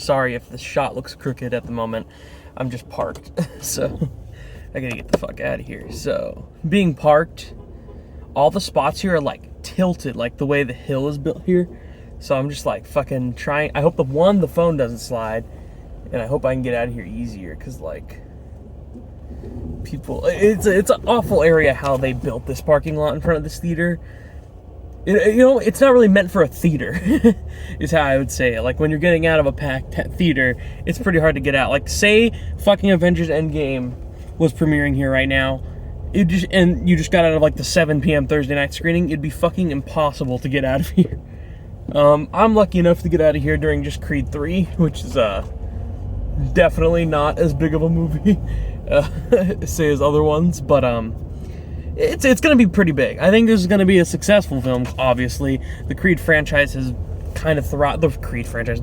Sorry if the shot looks crooked at the moment. I'm just parked, so I gotta get the fuck out of here. So, being parked, all the spots here are like tilted, like the way the hill is built here. So I'm just like fucking trying. I hope the phone doesn't slide, and I hope I can get out of here easier, because like people, it's an awful area how they built this parking lot in front of this theater. It's not really meant for a theater, is how I would say it. Like, when you're getting out of a packed theater, it's pretty hard to get out. Like, say fucking Avengers Endgame was premiering here right now, and you just got out of like the 7 p.m. Thursday night screening, it'd be fucking impossible to get out of here. I'm lucky enough to get out of here during just Creed 3, which is definitely not as big of a movie, say, as other ones, but it's going to be pretty big. I think this is going to be a successful film, obviously. The Creed franchise has kind of the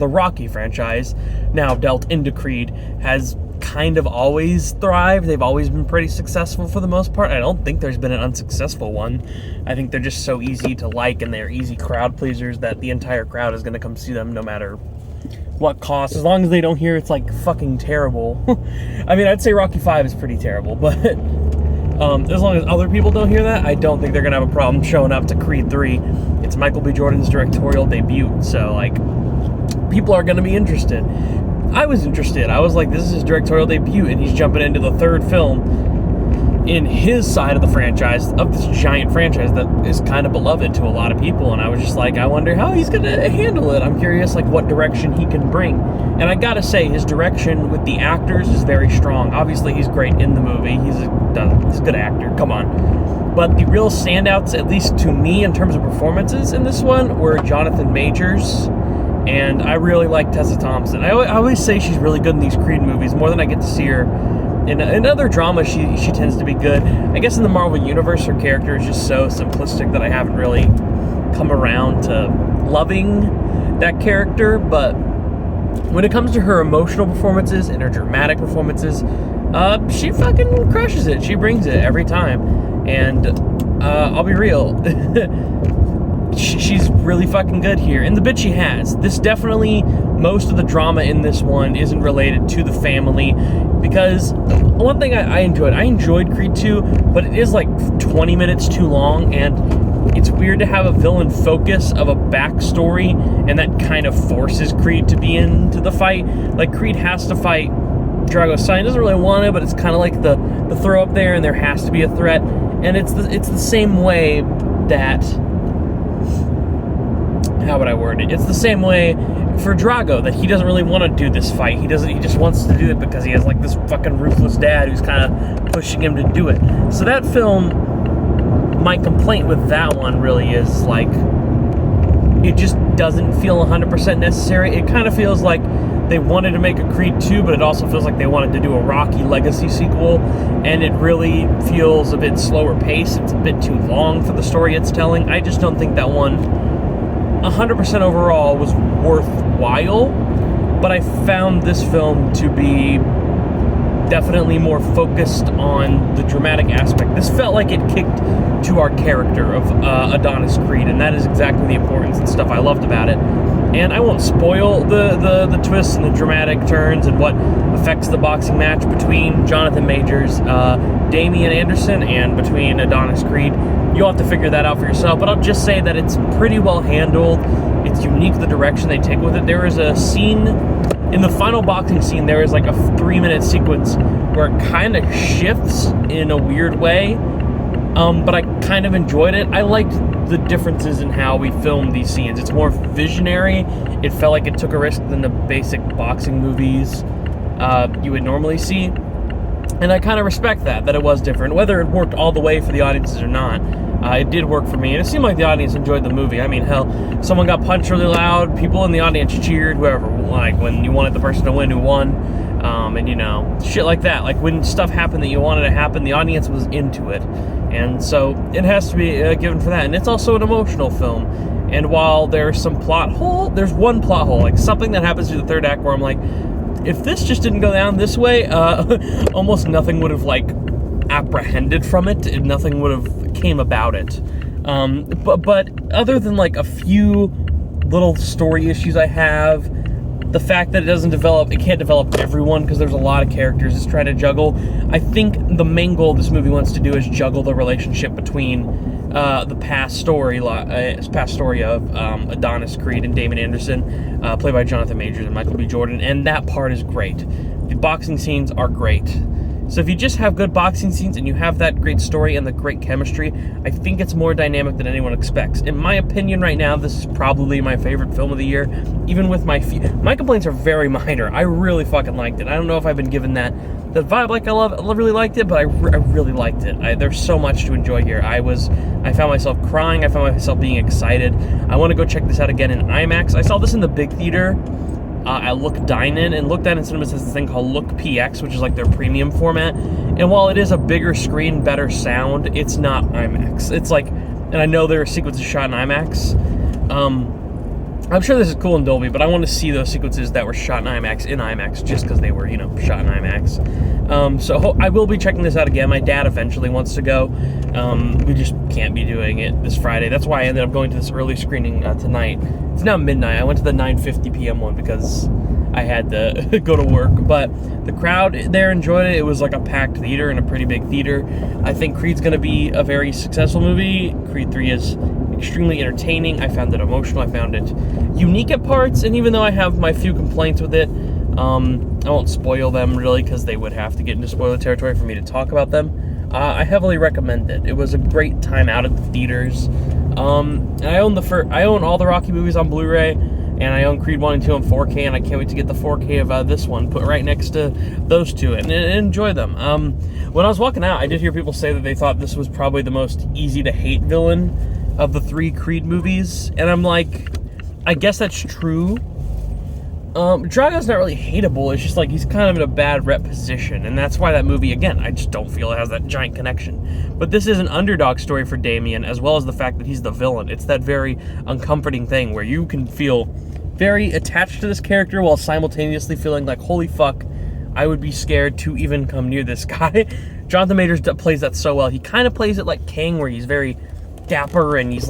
Rocky franchise, now dealt into Creed, has kind of always thrived. They've always been pretty successful for the most part. I don't think there's been an unsuccessful one. I think they're just so easy to like, and they're easy crowd pleasers that the entire crowd is going to come see them no matter what cost, as long as they don't hear it's like fucking terrible. I mean, I'd say Rocky 5 is pretty terrible, but as long as other people don't hear that, I don't think they're gonna have a problem showing up to Creed 3. It's Michael B. Jordan's directorial debut, so like, people are gonna be interested. I was interested. I was like, this is his directorial debut, and he's jumping into the third film in his side of the franchise, of this giant franchise that is kind of beloved to a lot of people, and I was just like, I wonder how he's gonna handle it. I'm curious, like, what direction he can bring. And I gotta say, his direction with the actors is very strong. Obviously, he's great in the movie. He's a good actor, come on. But the real standouts, at least to me, in terms of performances in this one, were Jonathan Majors, and I really like Tessa Thompson. I always say she's really good in these Creed movies, more than I get to see her in other dramas. She tends to be good. I guess in the Marvel Universe, her character is just so simplistic that I haven't really come around to loving that character, but when it comes to her emotional performances and her dramatic performances, she fucking crushes it. She brings it every time. And I'll be real, she's really fucking good here. And the bit she has, most of the drama in this one isn't related to the family, because one thing I enjoyed Creed 2, but it is like 20 minutes too long, and it's weird to have a villain focus of a backstory, and that kind of forces Creed to be into the fight. Like, Creed has to fight Drago Stein. He doesn't really want to, but it's kind of like the throw up there, and there has to be a threat. And it's the same way that, how would I word it? It's the same way for Drago, that he doesn't really want to do this fight. He just wants to do it because he has like this fucking ruthless dad who's kind of pushing him to do it. So that film, my complaint with that one really is like, it just doesn't feel 100% necessary. It kind of feels like they wanted to make a Creed 2, but it also feels like they wanted to do a Rocky Legacy sequel, and it really feels a bit slower paced. It's a bit too long for the story it's telling. I just don't think that one 100% overall was worthwhile, but I found this film to be definitely more focused on the dramatic aspect. This felt like it kicked to our character of Adonis Creed, and that is exactly the importance and stuff I loved about it. And I won't spoil the twists and the dramatic turns and what affects the boxing match between Jonathan Majors, Damian Anderson, and between Adonis Creed. You'll have to figure that out for yourself, but I'll just say that it's pretty well handled. It's unique, the direction they take with it. There is a scene, in the final boxing scene, there is like a 3-minute sequence where it kind of shifts in a weird way, but I kind of enjoyed it. I liked the differences in how we filmed these scenes. It's more visionary. It felt like it took a risk than the basic boxing movies you would normally see. And I kind of respect that it was different. Whether it worked all the way for the audiences or not, it did work for me. And it seemed like the audience enjoyed the movie. I mean, hell, someone got punched really loud, people in the audience cheered, whoever, like when you wanted the person to win who won, and shit like that. Like when stuff happened that you wanted to happen, the audience was into it. And so it has to be given for that. And it's also an emotional film. And while there's some plot hole, there's one plot hole, like something that happens in the third act where I'm like, if this just didn't go down this way, almost nothing would have like apprehended from it. Nothing would have came about it. But other than like a few little story issues I have, the fact that it can't develop everyone because there's a lot of characters it's trying to juggle. I think the main goal this movie wants to do is juggle the relationship between the past story of Adonis Creed and Damon Anderson, played by Jonathan Majors and Michael B. Jordan, and that part is great. The boxing scenes are great. So if you just have good boxing scenes and you have that great story and the great chemistry, I think it's more dynamic than anyone expects. In my opinion right now, this is probably my favorite film of the year, even with my complaints are very minor. I really fucking liked it. I don't know if I've been given that vibe like I really liked it, but I really liked it. There's so much to enjoy here. I found myself crying. I found myself being excited. I want to go check this out again in IMAX. I saw this in the big theater at Look Dine-In, and Look Dine-In Cinemas has this thing called Look PX, which is like their premium format. And while it is a bigger screen, better sound, it's not IMAX. It's like, and I know there are sequences shot in IMAX. I'm sure this is cool in Dolby, but I want to see those sequences that were shot in IMAX just because they were, shot in IMAX. So I will be checking this out again. My dad eventually wants to go. We just can't be doing it this Friday. That's why I ended up going to this early screening tonight. It's now midnight. I went to the 9:50 p.m. one because I had to go to work. But the crowd there enjoyed it. It was like a packed theater and a pretty big theater. I think Creed's going to be a very successful movie. Creed 3 is extremely entertaining. I found it emotional. I found it unique at parts. And even though I have my few complaints with it, I won't spoil them really because they would have to get into spoiler territory for me to talk about them. I heavily recommend it. It was a great time out at the theaters. And I own all the Rocky movies on Blu-ray, and I own Creed 1 and 2 on 4K, and I can't wait to get the 4K of this one put right next to those two and enjoy them. When I was walking out, I did hear people say that they thought this was probably the most easy-to-hate villain of the 3 Creed movies, and I'm like, I guess that's true. Drago's not really hateable, it's just like he's kind of in a bad rep position, and that's why that movie, again, I just don't feel it has that giant connection. But this is an underdog story for Damien, as well as the fact that he's the villain. It's that very uncomforting thing where you can feel very attached to this character while simultaneously feeling like, holy fuck, I would be scared to even come near this guy. Jonathan Majors plays that so well. He kind of plays it like King, where he's very dapper and he's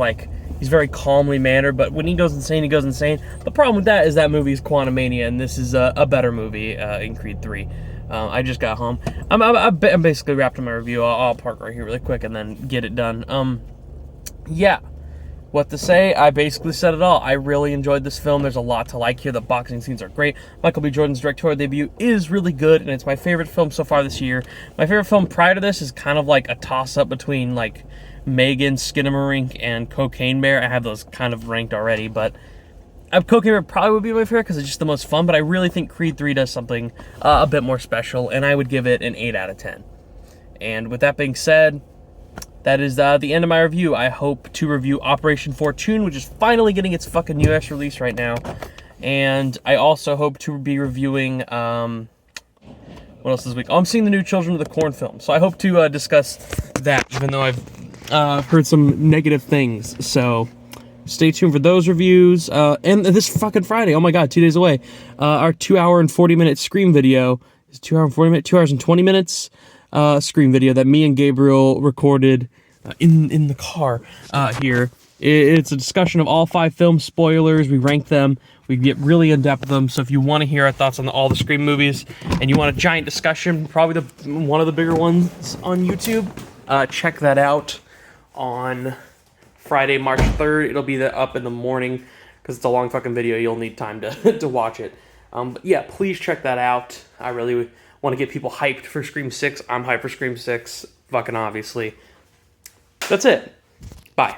very calmly mannered, but when he goes insane, he goes insane. The problem with that is that movie is Quantumania, and this is a better movie in Creed 3. I just got home. I'm basically wrapped up my review. I'll park right here really quick and then get it done. Yeah. What to say? I basically said it all. I really enjoyed this film. There's a lot to like here. The boxing scenes are great. Michael B. Jordan's directorial debut is really good, and it's my favorite film so far this year. My favorite film prior to this is kind of like a toss-up between like Megan, Skinamarink, and Cocaine Bear. I have those kind of ranked already, but Cocaine Bear probably would be my favorite because it's just the most fun, but I really think Creed 3 does something a bit more special, and I would give it an 8 out of 10. And with that being said, that is the end of my review. I hope to review Operation Fortune, which is finally getting its fucking US release right now. And I also hope to be reviewing, what else this week? Oh, I'm seeing the new Children of the Corn film. So I hope to discuss that, even though I've heard some negative things. So stay tuned for those reviews. And this fucking Friday, oh my god, 2 days away, our 2 hour and 40 minute Scream video is 2 hours and 20 minutes. Scream video that me and Gabriel recorded in the car here. It's a discussion of all 5 film spoilers. We rank them. We get really in-depth with them. So if you want to hear our thoughts on all the Scream movies and you want a giant discussion, probably one of the bigger ones on YouTube, check that out on Friday, March 3rd. It'll be up in the morning because it's a long fucking video. You'll need time to watch it. But yeah, please check that out. I really want to get people hyped for Scream 6. I'm hyped for Scream 6, fucking obviously. That's it. Bye.